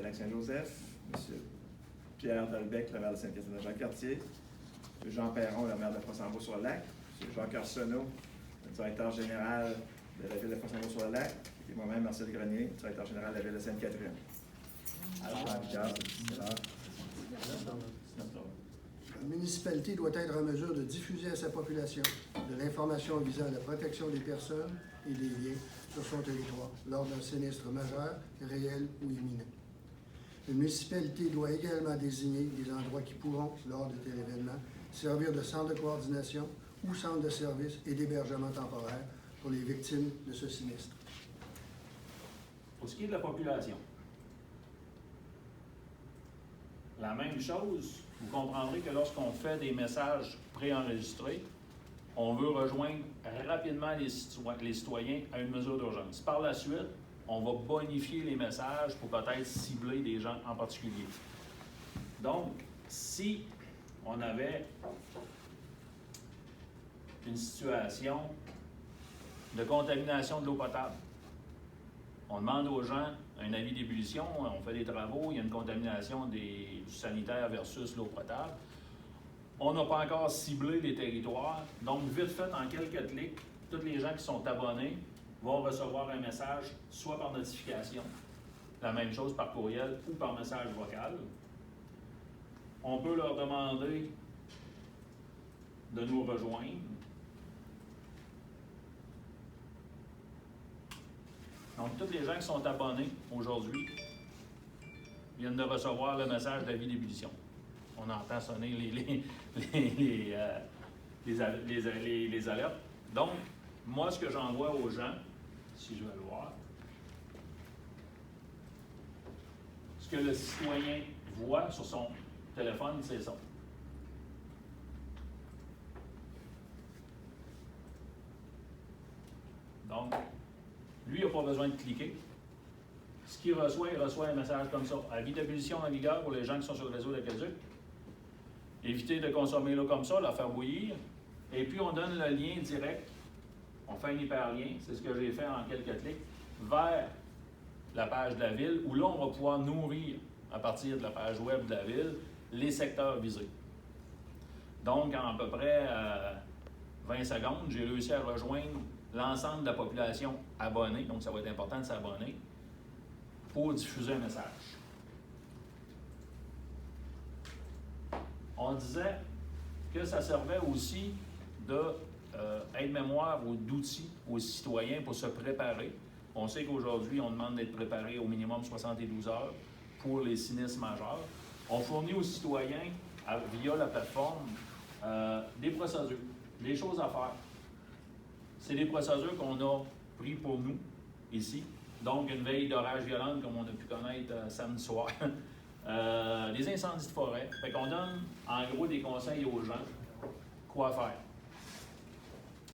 Lac-Saint-Joseph, M. Pierre Dalbec, le maire de Sainte-Catherine-de-Jacques-Cartier, M. Jean Perron, le maire de Fossambeau-sur-le-Lac, M. Jacques Arsenault, le directeur général de la ville de Fossambeau-sur-le-Lac, et moi-même, Marcel Grenier, directeur général de la ville de Sainte-Catherine. Alors, la municipalité doit être en mesure de diffuser à sa population de l'information visant à la protection des personnes et des biens sur son territoire lors d'un sinistre majeur, réel ou imminent. Une municipalité doit également désigner des endroits qui pourront, lors de tel événement, servir de centre de coordination ou centre de service et d'hébergement temporaire pour les victimes de ce sinistre. Pour ce qui est de la population, la même chose, vous comprendrez que lorsqu'on fait des messages préenregistrés, on veut rejoindre rapidement les citoyens à une mesure d'urgence. Par la suite, on va bonifier les messages pour peut-être cibler des gens en particulier. Donc, si on avait une situation de contamination de l'eau potable, on demande aux gens un avis d'ébullition, on fait des travaux, il y a une contamination du sanitaire versus l'eau potable. On n'a pas encore ciblé les territoires, donc vite fait, en quelques clics, tous les gens qui sont abonnés vont recevoir un message, soit par notification, la même chose par courriel ou par message vocal. On peut leur demander de nous rejoindre. Donc, tous les gens qui sont abonnés aujourd'hui viennent de recevoir le message d'avis d'ébullition. On entend sonner les alertes. Donc, moi, ce que j'envoie aux gens, si je vais le voir, ce que le citoyen voit sur son téléphone, c'est ça. Donc, lui, il n'a pas besoin de cliquer. Ce qu'il reçoit, il reçoit un message comme ça. Avis d'ébullition en vigueur pour les gens qui sont sur le réseau d'Aqueduc. Évitez de consommer l'eau comme ça, la faire bouillir. Et puis, on donne le lien direct. On fait un hyperlien, c'est ce que j'ai fait en quelques clics, vers la page de la ville, où là, on va pouvoir nourrir, à partir de la page web de la ville, les secteurs visés. Donc, en à peu près 20 secondes, j'ai réussi à rejoindre l'ensemble de la population abonnée, donc ça va être important de s'abonner, pour diffuser un message. On disait que ça servait aussi de aide-mémoire ou d'outils aux citoyens pour se préparer. On sait qu'aujourd'hui, on demande d'être préparé au minimum 72 heures pour les sinistres majeurs. On fournit aux citoyens, via la plateforme, des procédures, des choses à faire. C'est des procédures qu'on a pris pour nous, ici. Donc, une veille d'orage violente, comme on a pu connaître samedi soir. Des incendies de forêt. Fait qu'on donne, en gros, des conseils aux gens, quoi faire.